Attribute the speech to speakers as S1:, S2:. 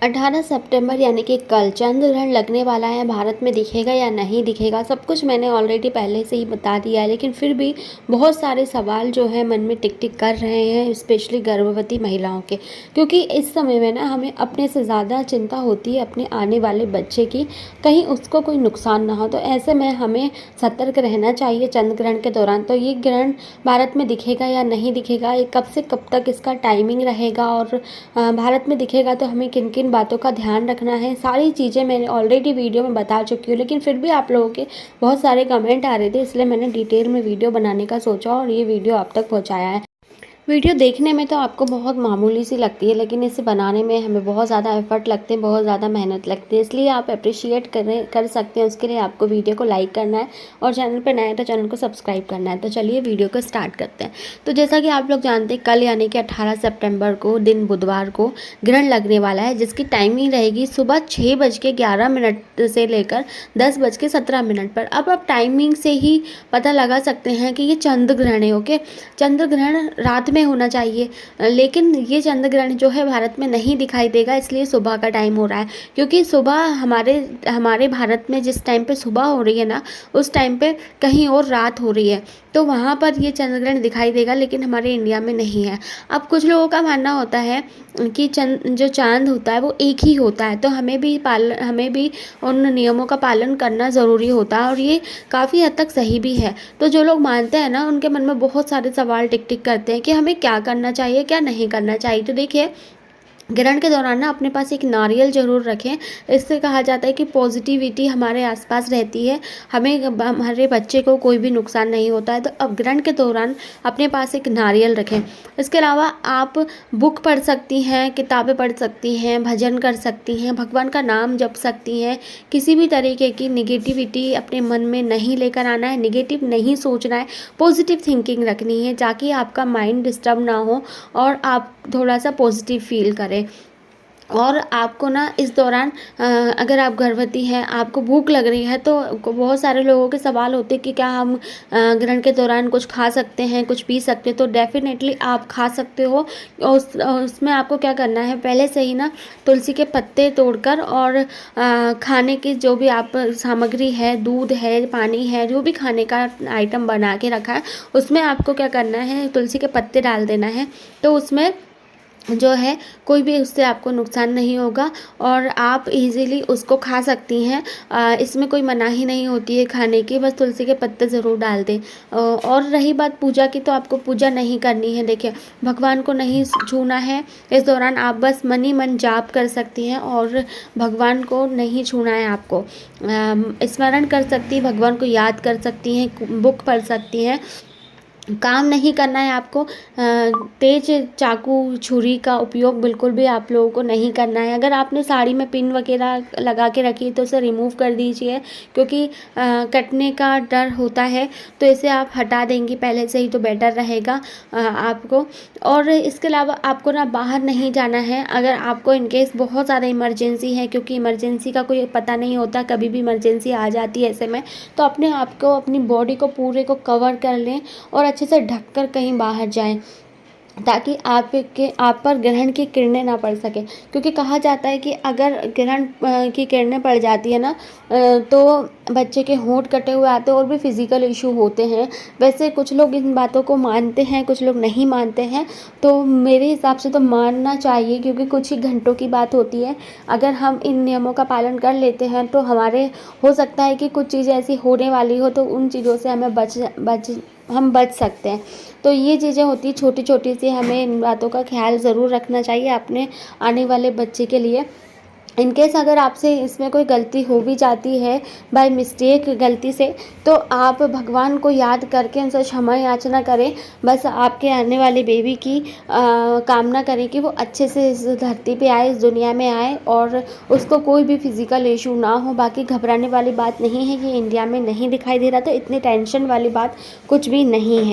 S1: 18 सितंबर यानी कि कल चंद्र ग्रहण लगने वाला है। भारत में दिखेगा या नहीं दिखेगा, सब कुछ मैंने ऑलरेडी पहले से ही बता दिया है, लेकिन फिर भी बहुत सारे सवाल जो है मन में टिक टिक कर रहे हैं, स्पेशली गर्भवती महिलाओं के। क्योंकि इस समय में ना हमें अपने से ज़्यादा चिंता होती है अपने आने वाले बच्चे की, कहीं उसको कोई नुकसान ना हो। तो ऐसे में हमें सतर्क रहना चाहिए चंद्र ग्रहण के दौरान। तो ये ग्रहण भारत में दिखेगा या नहीं दिखेगा, ये कब से कब तक इसका टाइमिंग रहेगा, और भारत में दिखेगा तो हमें किन किन बातों का ध्यान रखना है, सारी चीज़ें मैंने ऑलरेडी वीडियो में बता चुकी हूँ। लेकिन फिर भी आप लोगों के बहुत सारे कमेंट आ रहे थे, इसलिए मैंने डिटेल में वीडियो बनाने का सोचा और ये वीडियो आप तक पहुँचाया है। वीडियो देखने में तो आपको बहुत मामूली सी लगती है, लेकिन इसे बनाने में हमें बहुत ज़्यादा एफर्ट लगते हैं, बहुत ज़्यादा मेहनत लगती है। इसलिए आप अप्रिशिएट कर सकते हैं, उसके लिए आपको वीडियो को लाइक करना है और चैनल पर नए हैं तो चैनल को सब्सक्राइब करना है। तो चलिए वीडियो को स्टार्ट करते हैं। तो जैसा कि आप लोग जानते हैं, कल यानी कि 18 सितंबर को दिन बुधवार को ग्रहण लगने वाला है, जिसकी टाइमिंग रहेगी सुबह 6:11 से लेकर 10:17 पर। अब आप टाइमिंग से ही पता लगा सकते हैं कि ये चंद्र ग्रहण है। ओके, चंद्र ग्रहण रात में होना चाहिए, लेकिन ये चंद्र ग्रहण जो है भारत में नहीं दिखाई देगा, इसलिए सुबह का टाइम हो रहा है। क्योंकि सुबह हमारे भारत में जिस टाइम पे सुबह हो रही है ना, उस टाइम पे कहीं और रात हो रही है, तो वहाँ पर ये चंद्र ग्रहण दिखाई देगा, लेकिन हमारे इंडिया में नहीं है। अब कुछ लोगों का मानना होता है कि जो चांद होता है वो एक ही होता है, तो हमें भी उन नियमों का पालन करना ज़रूरी होता है, और ये काफ़ी हद तक सही भी है। तो जो लोग मानते हैं ना, उनके मन में बहुत सारे सवाल टिक टिक करते हैं कि हमें क्या करना चाहिए, क्या नहीं करना चाहिए। तो देखिए, ग्रहण के दौरान ना अपने पास एक नारियल ज़रूर रखें। इससे कहा जाता है कि पॉजिटिविटी हमारे आसपास रहती है, हमारे बच्चे को कोई भी नुकसान नहीं होता है। तो अब ग्रहण के दौरान अपने पास एक नारियल रखें। इसके अलावा आप बुक पढ़ सकती हैं, किताबें पढ़ सकती हैं, भजन कर सकती हैं, भगवान का नाम जप सकती हैं। किसी भी तरीके की निगेटिविटी अपने मन में नहीं लेकर आना है, निगेटिव नहीं सोचना है, पॉजिटिव थिंकिंग रखनी है, ताकि आपका माइंड डिस्टर्ब ना हो और आप थोड़ा सा पॉजिटिव फील करें। और आपको ना इस दौरान अगर आप गर्भवती हैं, आपको भूख लग रही है, तो बहुत सारे लोगों के सवाल होते हैं कि क्या हम ग्रहण के दौरान कुछ खा सकते हैं, कुछ पी सकते हैं। तो डेफिनेटली आप खा सकते हो। उसमें आपको क्या करना है, पहले से ही ना तुलसी के पत्ते तोड़कर और खाने की जो भी आप सामग्री है, दूध है, पानी है, जो भी खाने का आइटम बना के रखा है, उसमें आपको क्या करना है, तुलसी के पत्ते डाल देना है। तो उसमें जो है कोई भी उससे आपको नुकसान नहीं होगा और आप इजीली उसको खा सकती हैं। इसमें कोई मनाही नहीं होती है खाने की, बस तुलसी के पत्ते ज़रूर डाल दें। और रही बात पूजा की, तो आपको पूजा नहीं करनी है। देखिए, भगवान को नहीं छूना है इस दौरान, आप बस मन ही मन जाप कर सकती हैं और भगवान को नहीं छूना है। आपको स्मरण कर सकती हैं, भगवान को याद कर सकती हैं, बुक पढ़ सकती हैं। काम नहीं करना है आपको। तेज चाकू छुरी का उपयोग बिल्कुल भी आप लोगों को नहीं करना है। अगर आपने साड़ी में पिन वगैरह लगा के रखी है तो उसे रिमूव कर दीजिए, क्योंकि कटने का डर होता है। तो इसे आप हटा देंगी पहले से ही तो बेटर रहेगा आपको। और इसके अलावा आपको ना बाहर नहीं जाना है। अगर आपको इनकेस बहुत ज़्यादा इमरजेंसी है, क्योंकि इमरजेंसी का कोई पता नहीं होता, कभी भी इमरजेंसी आ जाती है, ऐसे में तो अपने आप को, अपनी बॉडी को पूरे को कवर कर लें और अच्छे से ढककर कहीं बाहर जाएं, ताकि आप पर ग्रहण की किरणें ना पड़ सके। क्योंकि कहा जाता है कि अगर ग्रहण की किरणें पड़ जाती है ना, तो बच्चे के होंठ कटे हुए आते हैं और भी फिजिकल इशू होते हैं। वैसे कुछ लोग इन बातों को मानते हैं, कुछ लोग नहीं मानते हैं। तो मेरे हिसाब से तो मानना चाहिए, क्योंकि कुछ ही घंटों की बात होती है। अगर हम इन नियमों का पालन कर लेते हैं तो हमारे हो सकता है कि कुछ चीज़ें ऐसी होने वाली हो, तो उन चीज़ों से हमें हम बच सकते हैं। तो ये चीज़ें होती छोटी छोटी सी, हमें इन बातों का ख्याल ज़रूर रखना चाहिए अपने आने वाले बच्चे के लिए। इनकेस अगर आपसे इसमें कोई गलती हो भी जाती है बाय मिस्टेक, गलती से, तो आप भगवान को याद करके उनसे क्षमा याचना करें। बस आपके आने वाले बेबी की कामना करें कि वो अच्छे से इस धरती पे आए, इस दुनिया में आए, और उसको कोई भी फिज़िकल इशू ना हो। बाकी घबराने वाली बात नहीं है कि इंडिया में नहीं दिखाई दे रहा, तो इतनी टेंशन वाली बात कुछ भी नहीं है।